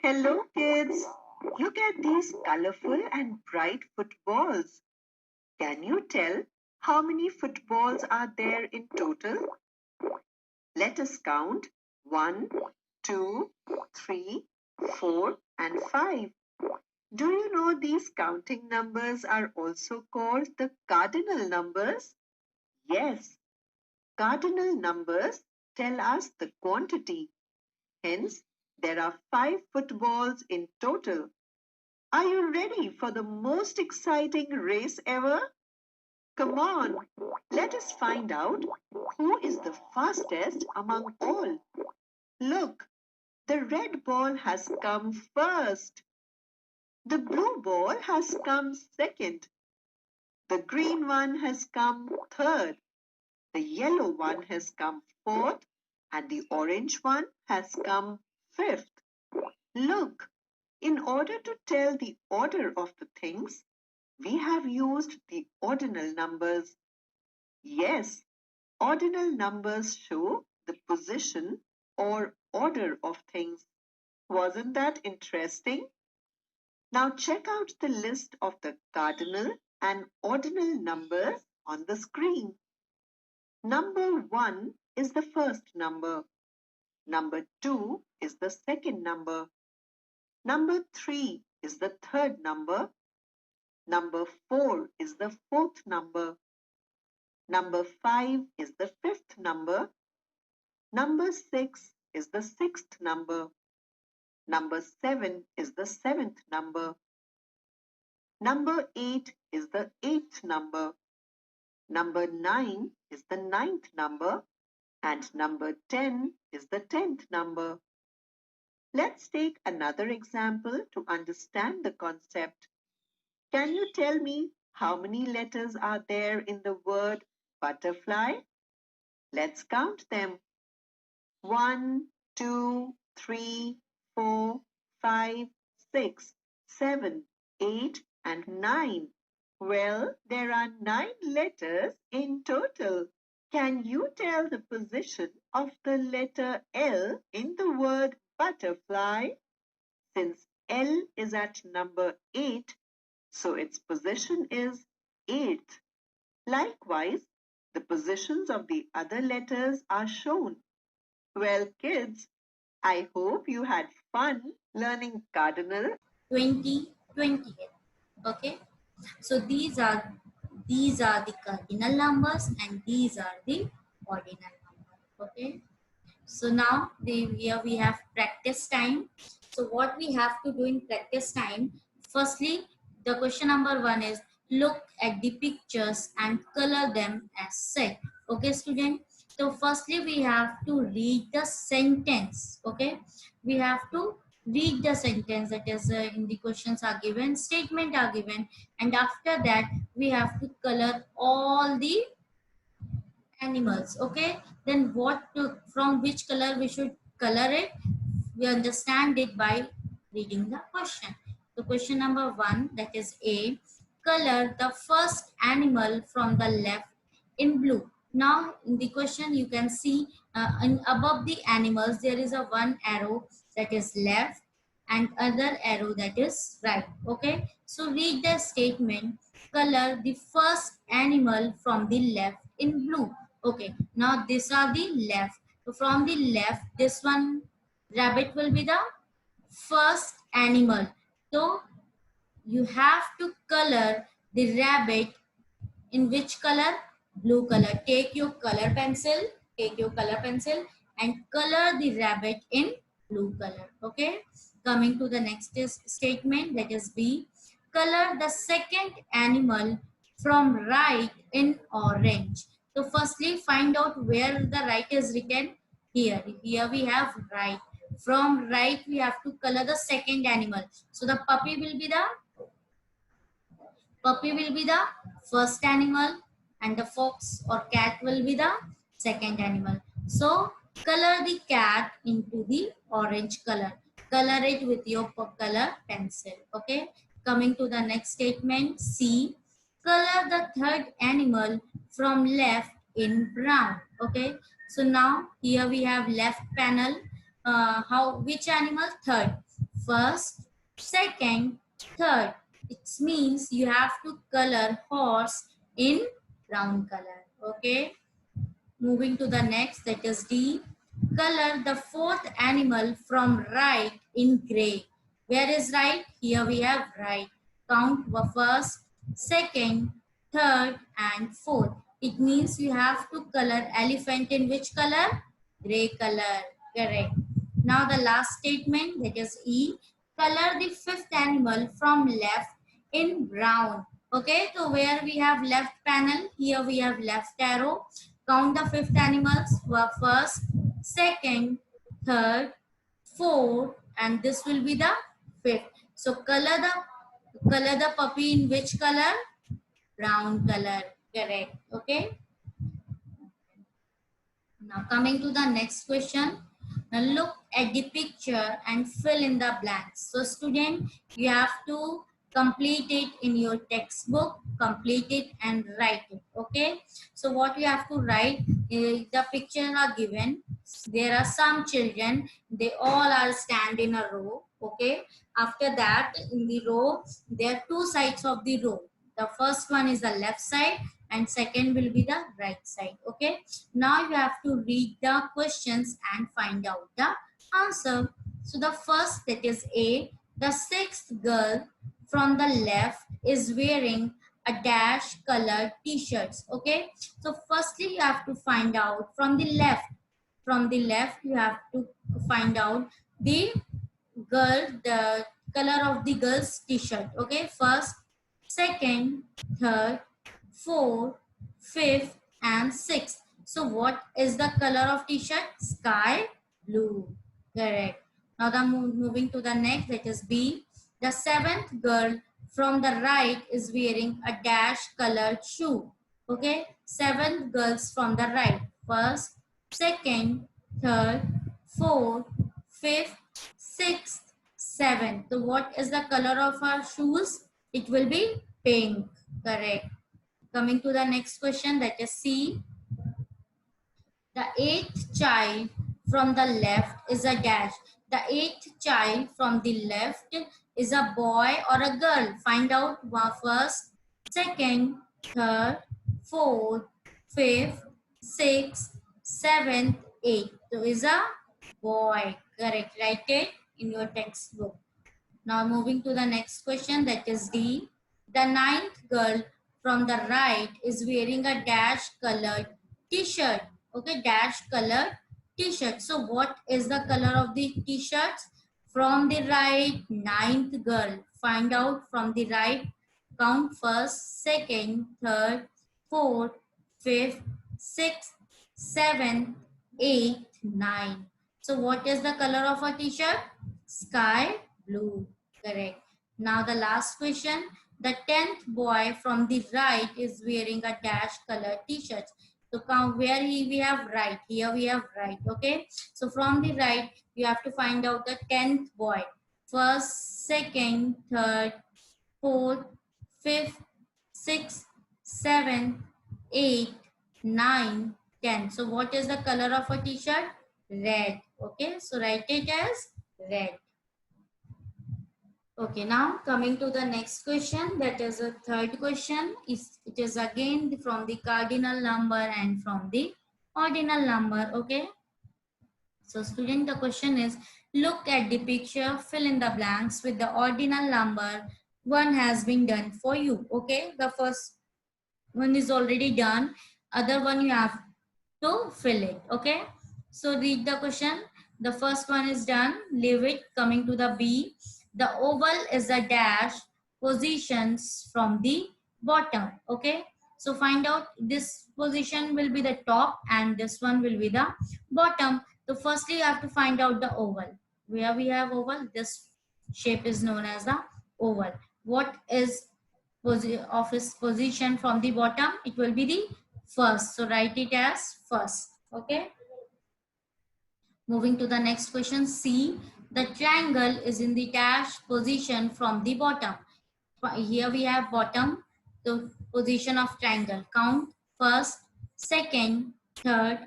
Hello, kids. Look at these colorful and bright footballs. Can you tell how many footballs are there in total? Let us count 1, 2, 3, 4, and 5. Do you know these counting numbers are also called the cardinal numbers? Yes, cardinal numbers tell us the quantity. Hence, there are 5 footballs in total. Are you ready for the most exciting race ever? Come on, let us find out who is the fastest among all. Look, the red ball has come first. The blue ball has come second. The green one has come third. The yellow one has come fourth. And the orange one has come fifth. Look, in order to tell the order of the things, we have used the ordinal numbers. Yes, ordinal numbers show the position or order of things. Wasn't that interesting? Now check out the list of the cardinal and ordinal numbers on the screen. Number 1 is the first number. Number 2 is the second number. Number 3 is the third number. Number 4 is the fourth number. Number 5 is the fifth number. Number 6 is the sixth number. Number 7 is the seventh number. Number 8 is the eighth number. Number 9 is the ninth number. And number 10 is the 10th number. Let's take another example to understand the concept. Can you tell me how many letters are there in the word butterfly? Let's count them. 1, 2, 3, 4, 5, 6, 7, 8, and 9. Well, there are 9 letters in total. Can you tell the position of the letter L in the word butterfly? Since L is at number 8, so its position is 8th. Likewise, the positions of the other letters are shown. Well, kids, I hope you had fun learning cardinal. 20, 20. Okay, so these are the cardinal numbers and these are the ordinal numbers. Okay, so now here we have practice time. So what we have to do in practice time, firstly the question number 1 is look at the pictures and color them as said. Okay student, so firstly we have to read the sentence. Okay, we have to read the sentence, that is in the questions are given, statement are given, and after that we have to color all the animals. Okay, then from which color we should color it, we understand it by reading the question. So question number 1, that is A, color the first animal from the left in blue. Now in the question you can see above the animals there is a one arrow that is left and other arrow that is right. Okay, so read the statement, color the first animal from the left in blue. Okay, now these are the left. So from the left, this one rabbit will be the first animal. So you have to color the rabbit in which color? Blue color. Take your color pencil. Take your color pencil and color the rabbit in blue color. Okay. Coming to the next statement, that is B. Color the second animal from right in orange. So firstly, find out where the right is written. Here. Here we have right. From right, we have to color the second animal. So the puppy will be the first animal and the fox or cat will be the second animal. So color the cat into the orange color. Color it with your color pencil. Okay. Coming to the next statement, C. Color the third animal from left in brown. Okay. So now here we have left panel. which animal? Third. First, second, third. It means you have to color horse in brown color. Okay. Moving to the next, that is D. Color the fourth animal from right in gray. Where is right? Here we have right. Count first, second, third, and fourth. It means you have to color elephant in which color? Gray color. Correct. Now the last statement, that is E. Color the fifth animal from left in brown. Okay, so where we have left panel, here we have left arrow. Count the fifth animals were first, second, third, fourth, and this will be the fifth. So color the puppy in which color? Brown color. Correct. Okay. Now coming to the next question. Now look at the picture and fill in the blanks. So student, you have to complete it in your textbook, complete it and write it. Okay. So what you have to write, the pictures are given. There are some children, they all are stand in a row. Okay. After that, in the row, there are two sides of the row. The first one is the left side and second will be the right side. Okay. Now you have to read the questions and find out the answer. So the first, that is A. The sixth girl from the left is wearing a dash colored t-shirts. Okay. So firstly you have to find out from the left. From the left you have to find out the girl, the color of the girl's t-shirt. Okay. First, second, third, fourth, fifth, and sixth. So what is the color of t-shirt? Sky blue. Correct. Now the moving to the next, that is B. The seventh girl from the right is wearing a dash colored shoe. Okay. Seventh girls from the right. First, second, third, fourth, fifth, sixth, seventh. So what is the color of her shoes? It will be pink. Correct. Coming to the next question, that is C. The eighth child from the left is a dash. The eighth child from the left is a boy or a girl. Find out first, second, third, fourth, fifth, sixth, seventh, eighth. So is a boy. Correct. Write it in your textbook. Now moving to the next question, that is D. The ninth girl from the right is wearing a dash colored t-shirt. Okay, dash colored t-shirt. So what is the color of the t-shirts? From the right, ninth girl. Find out from the right. Count first, second, third, fourth, fifth, sixth, seventh, eighth, ninth. So what is the color of a t-shirt? Sky blue. Correct. Now the last question. The 10th boy from the right is wearing a dash colored t-shirt. So count where we have right. Here we have right. Okay. So from the right, you have to find out the 10th boy. First, second, third, fourth, fifth, sixth, seventh, eighth, nine, 10. So what is the color of a t-shirt? Red. Okay. So write it as red. Okay, now coming to the next question, that is a third question. It is again from the cardinal number and from the ordinal number. Okay. So student, the question is, look at the picture, fill in the blanks with the ordinal number. One has been done for you. Okay. The first one is already done. Other one you have to fill it. Okay. So read the question. The first one is done. Leave it. Coming to the B. The oval is a dash positions from the bottom. Okay. So find out this position will be the top and this one will be the bottom. So firstly you have to find out the oval. Where we have oval, this shape is known as the oval. What is of its position from the bottom? It will be the first. So write it as first. Okay. Moving to the next question, C. The triangle is in the dash position from the bottom. Here we have bottom, the position of triangle. Count first, second, third,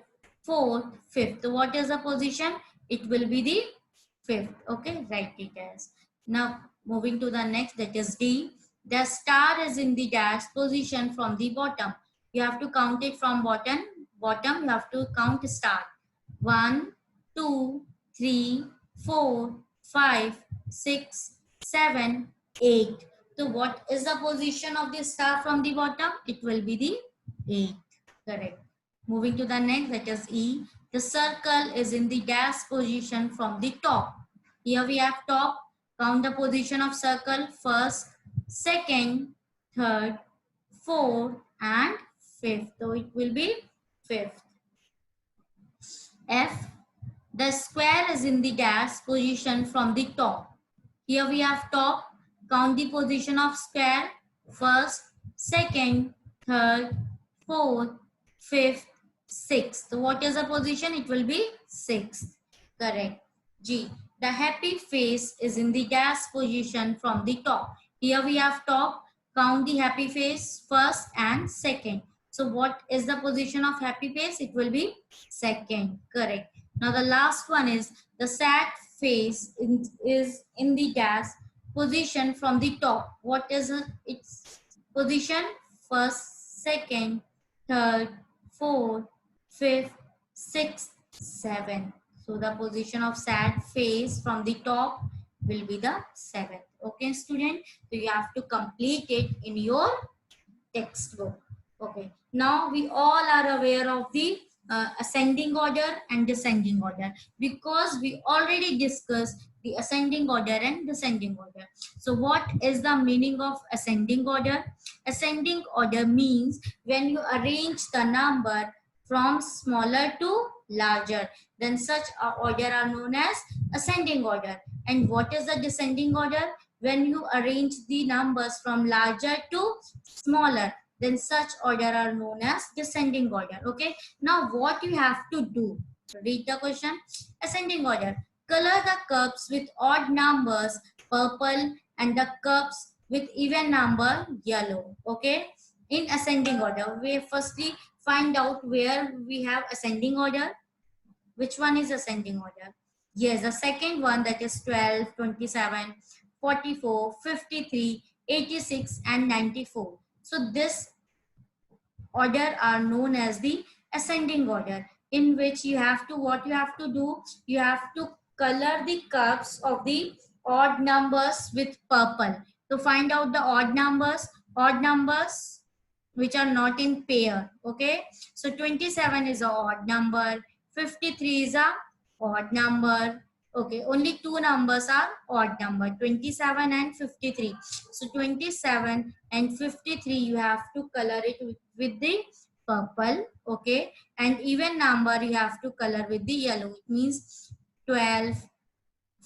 fourth, fifth. So what is the position? it will be the fifth. Okay, write it as. Now moving to the next, that is D. The star is in the dash position from the bottom. You have to count it from bottom. You have to count star. 1, 2, 3, 4, 5, 6, 7, 8. So what is the position of the star from the bottom? It will be the 8. Correct. Moving to the next, that is E. The circle is in the dash position from the top. Here we have top. Count the position of circle. First, second, third, fourth, and fifth. So it will be fifth. F. The square is in the dash position from the top. Here we have top. Count the position of square. First, second, third, fourth, fifth, sixth. So what is the position? It will be sixth. Correct. G. The happy face is in the dash position from the top. Here we have top. Count the happy face first and second. So what is the position of happy face? It will be second. Correct. Now the last one is the sad face is in the dash position from the top. What is its position? First, second, third, fourth, fifth, sixth, seventh. So the position of sad face from the top will be the seventh. Okay, student. So you have to complete it in your textbook. Okay. Now we all are aware of the ascending order and descending order, because we already discussed the ascending order and descending order. So what is the meaning of ascending order? Ascending order means when you arrange the number from smaller to larger, then such order are known as ascending order. And what is the descending order? When you arrange the numbers from larger to smaller, then such order are known as descending order. Okay, now what you have to do, read the question. Ascending order: color the cups with odd numbers purple and the cups with even number yellow. Okay, in ascending order, we firstly find out where we have ascending order. Which one is ascending order? Yes, the second one, that is 12, 27, 44, 53, 86 and 94. So this order are known as the ascending order, in which you have to, what you have to do, you have to color the cups of the odd numbers with purple. To find out the odd numbers which are not in pair. Okay, so 27 is a odd number, 53 is a odd number. Okay, only two numbers are odd number, 27 and 53. So 27 and 53 you have to color it with the purple. Okay, and even number you have to color with the yellow. It means 12,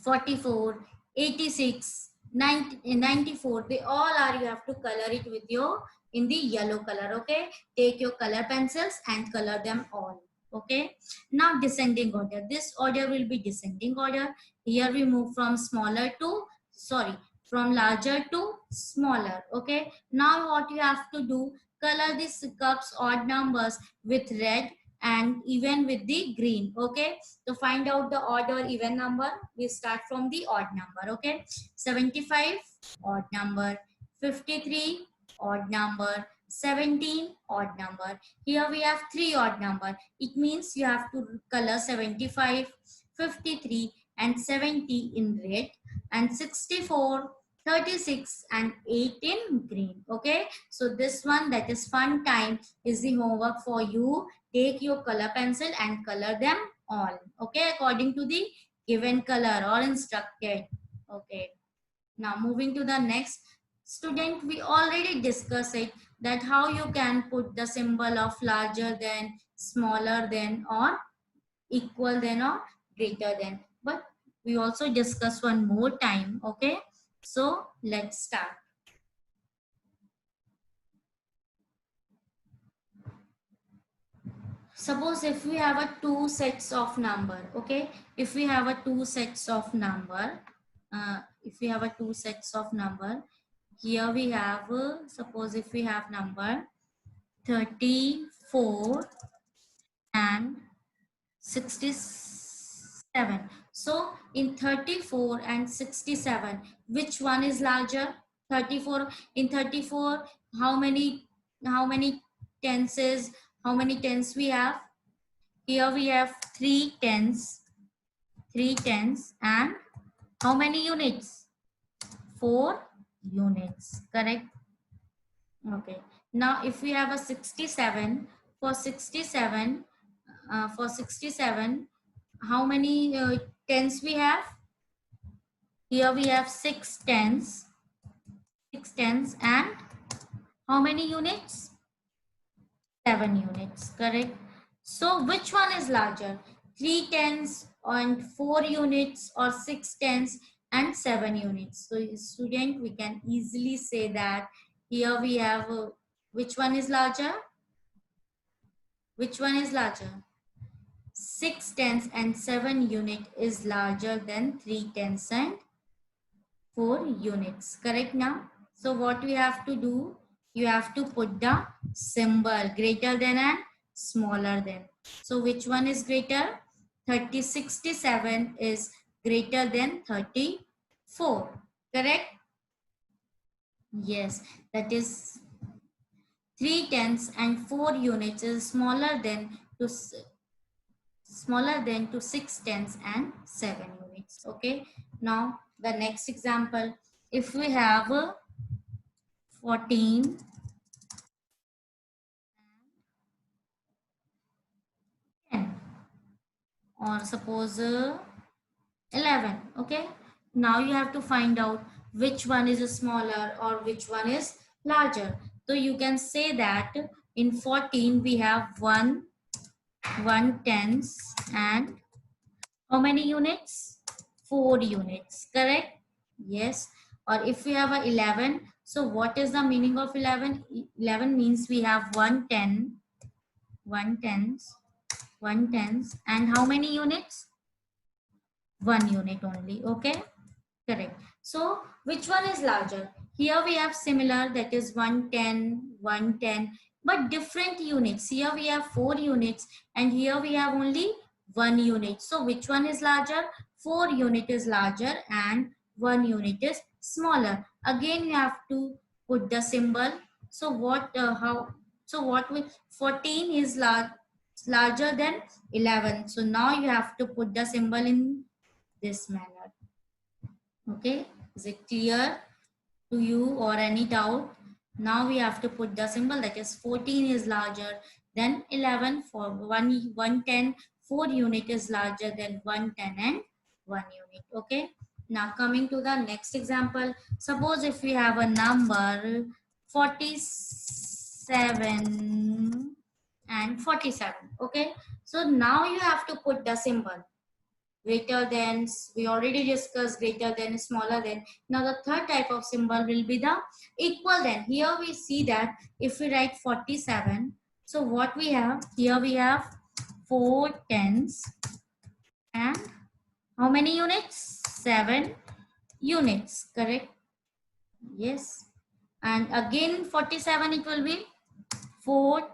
44, 86, 90, 94. They all are, you have to color it with your in the yellow color. Okay, take your color pencils and color them all. Okay, now descending order. This order will be descending order. Here we move from smaller to, sorry, from larger to smaller. Okay, now what you have to do, color these cups odd numbers with red and even with the green. Okay, to find out the odd or even number, we start from the odd number. Okay, 75 odd number, 53 odd number, 17 odd number. Here we have three odd number. It means you have to color 75, 53 and 70 in red, and 64, 36 and 8 in green. Okay, so this one, that is fun time, is the homework for you. Take your color pencil and color them all. Okay, according to the given color or instructed. Okay, now moving to the next. Student, we already discussed it, that how you can put the symbol of larger than, smaller than, or equal than, or greater than. But we also discuss one more time. Okay, so let's start. Suppose if we have a two sets of number. Okay, if we have a two sets of number, here we have, suppose if we have number 34 and 67. 7. So in 34 and 67, which one is larger? 34. In 34, how many tenses? How many tens we have? Here we have 3 tens, and how many units? 4 units. Correct. Okay. Now if we have a 67, for 67, how many tens we have? Here we have 6 tens, and how many units? 7 units. Correct. So which one is larger? 3 tens and 4 units, or 6 tens and 7 units? So student, we can easily say that here we have which one is larger? Which one is larger? 6 tens and 7 unit is larger than 3 tens and 4 units. Correct now? So what we have to do? You have to put the symbol greater than and smaller than. So which one is greater? 67 is greater than 34. Correct? Yes, that is 3 tenths and 4 units is smaller than to 6 tenths and 7 units. Okay. Now the next example, if we have 14 10, or suppose 11. Okay. Now you have to find out which one is smaller or which one is larger. So you can say that in 14 we have 1 tenths and how many units? 4 units. Correct? Yes. Or if we have a 11, so what is the meaning of 11? 11 means we have 1 tenths, and how many units? 1 unit only. Okay. Correct. So which one is larger? Here we have similar, that is 110, but different units. Here we have 4 units and here we have only 1 unit. So which one is larger? 4 unit is larger and 1 unit is smaller. Again you have to put the symbol. So what 14 is larger than 11. So now you have to put the symbol in this manner. Okay, is it clear to you or any doubt? Now we have to put the symbol, that is 14 is larger than 11. For 110, 4 unit is larger than 110 and 1 unit. Okay. Now coming to the next example, suppose if we have a number 47 and 47. Okay. So now you have to put the symbol greater than. We already discussed greater than, smaller than. Now the third type of symbol will be the equal than. Here we see that if we write 47, so what we have here, we have 4 tenths and how many units? 7 units. Correct? Yes. And again 47, it will be 4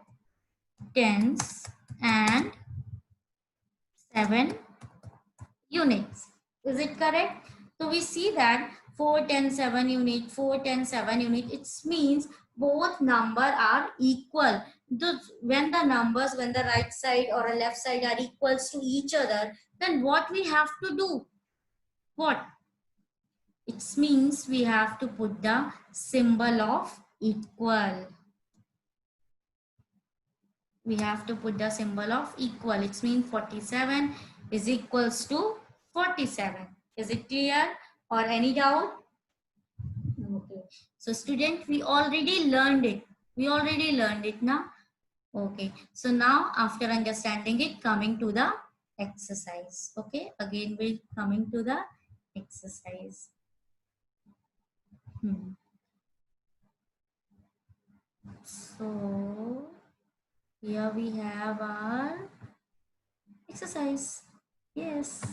tenths and 7 units. Is it correct? So we see that 4 10 7 unit, 4 10 7 unit, it means both number are equal. When the right side or a left side are equals to each other, then what we have to do? What? It means we have to put the symbol of equal. We have to put the symbol of equal. It means 47 is equals to 47. Is it clear or any doubt? Okay. So student, we already learned it. Now. Okay. So now after understanding it, coming to the exercise. Okay. Again, we're coming to the exercise. So here we have our exercise. Yes.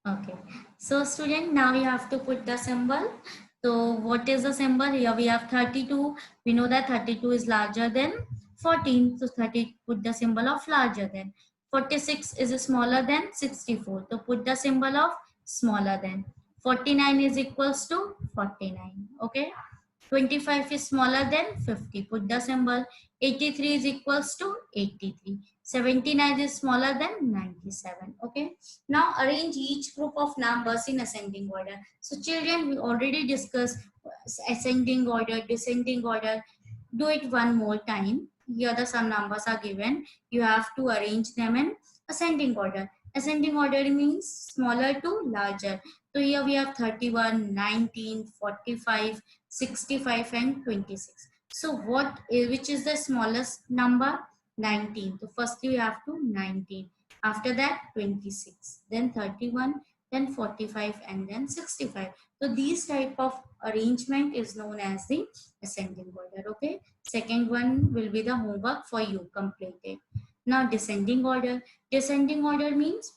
Okay. So student, now you have to put the symbol. So what is the symbol? Here we have 32. We know that 32 is larger than 14. So 30, put the symbol of larger than. 46 is smaller than 64. So put the symbol of smaller than. 49 is equals to 49. Okay. 25 is smaller than 50. Put the symbol. 83 is equals to 83. 79 is smaller than 97. Okay. Now arrange each group of numbers in ascending order. So children, we already discussed ascending order, descending order. Do it one more time. Here the some numbers are given. You have to arrange them in ascending order. Ascending order means smaller to larger. So here we have 31, 19, 45, 65 and 26. So which is the smallest number? 19. So first you have to 19. After that 26. Then 31. Then 45 and then 65. So these type of arrangement is known as the ascending order. Okay. Second one will be the homework for you completed. Now descending order. Descending order means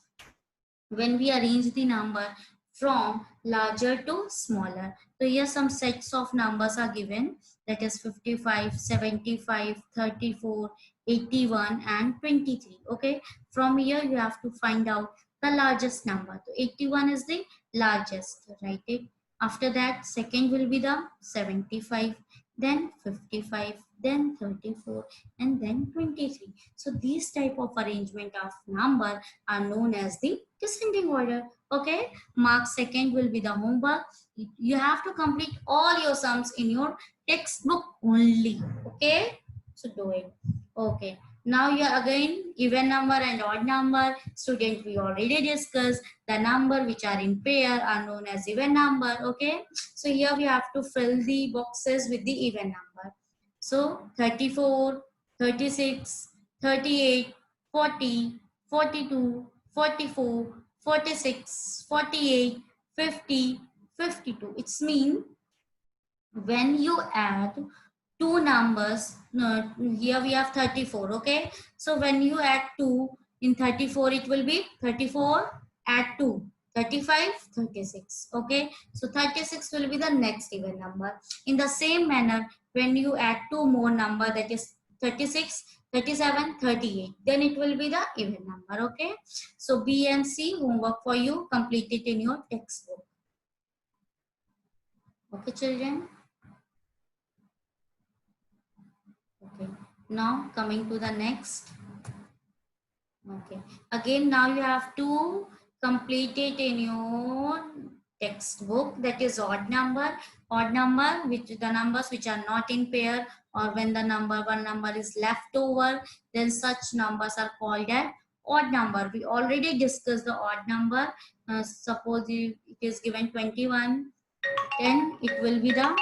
when we arrange the number from larger to smaller. So here some sets of numbers are given, that is 55, 75, 34, 81 and 23. Okay. From here you have to find out the largest number. So 81 is the largest. Write it. After that second will be the 75, then 55, then 34 and then 23. So these type of arrangement of number are known as the descending order. Okay. Mark second will be the homework. You have to complete all your sums in your textbook only. Okay. So do it. Okay. Now you are again even number and odd number. Student, we already discussed the number which are in pair are known as even number. Okay. So here we have to fill the boxes with the even number. So 34, 36, 38, 40, 42, 44, 46, 48, 50, 52. It's mean when you add two numbers, here we have 34, okay? So when you add 2 in 34, it will be 34, add 2, 35, 36, okay? So 36 will be the next even number. In the same manner, when you add two more number, that is 36, 37, 38, then it will be the even number, okay? So B and C homework for you, complete it in your textbook. Okay, children? Okay, now coming to the next. Okay, again now you have to complete it in your textbook, that is odd number. Odd number, which the numbers which are not in pair, or when the one number is left over, then such numbers are called as odd number. We already discussed the odd number. Suppose it is given 21, then it will be the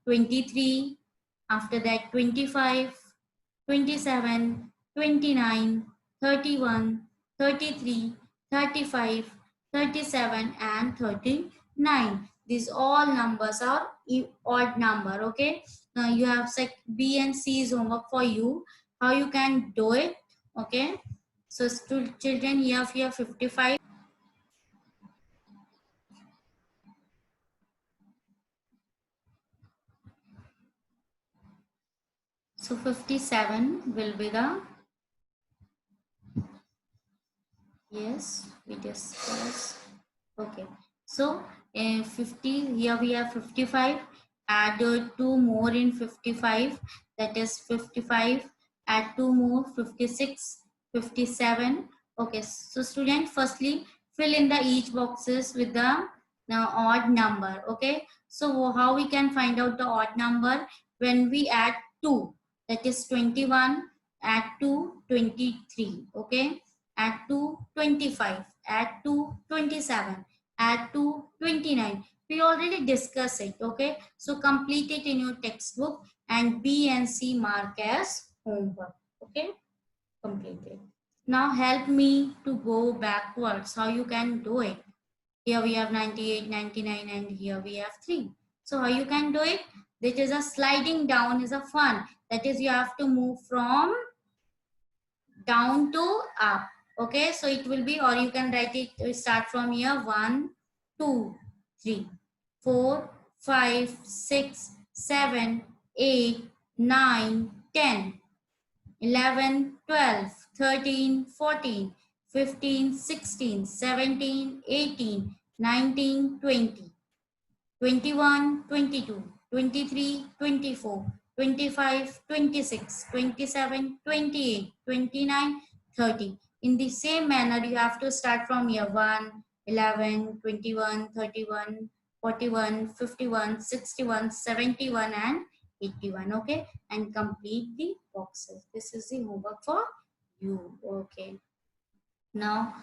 23, after that 25, 27, 29, 31, 33, 35, 37 and 39. These all numbers are odd number. Okay. Now you have B and C's homework for you. How you can do it. Okay. So children, here we have 55. So 57 will be the, yes, we discuss. Okay. So 50, here we have 55. Add 2 more in 55. That is 55. Add 2 more, 56, 57. Okay. So student, firstly, fill in the each boxes with the odd number. Okay. So how we can find out the odd number? When we add 2. That is 21. Add 2, 23. Okay. Add 2, 25. Add 2, 27. Add 2, 29. We already discussed it. Okay. So complete it in your textbook and B and C mark as homework. Okay. Completed. Now help me to go backwards. How you can do it? Here we have 98, 99 and here we have 3. So how you can do it? This is a sliding down is a fun. That is you have to move from down to up. Okay, so it will be, or you can write it, start from here, 1, 2, 3, 4, 5, 6, 7, 8, 9, 10, 11, 12, 13, 14, 15, 16, 17, 18, 19, 20. 21, 22, 23, 24, 25, 26, 27, 28, 29, 30. In the same manner, you have to start from year 1, 11, 21, 31, 41, 51, 61, 71, and 81. Okay, and complete the boxes. This is the homework for you. Okay, now,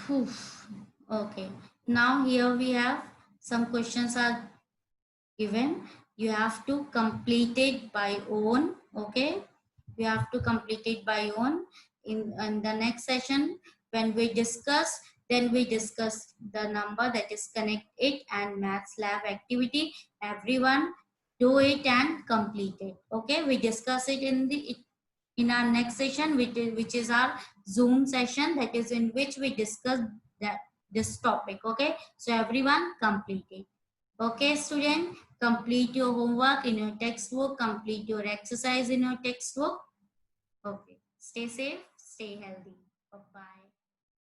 whew, okay, now here we have some questions are given. You have to complete it by own. Okay, you have to complete it by own. In the next session, when we discuss, then we discuss the number, that is connect it and maths lab activity. Everyone do it and complete it. Okay, we discuss it in our next session, which is our Zoom session, that is in which we discuss that this topic. Okay, so everyone complete it. Okay, student, complete your homework in your textbook, complete your exercise in your textbook. Okay, stay safe, stay healthy. Bye-bye.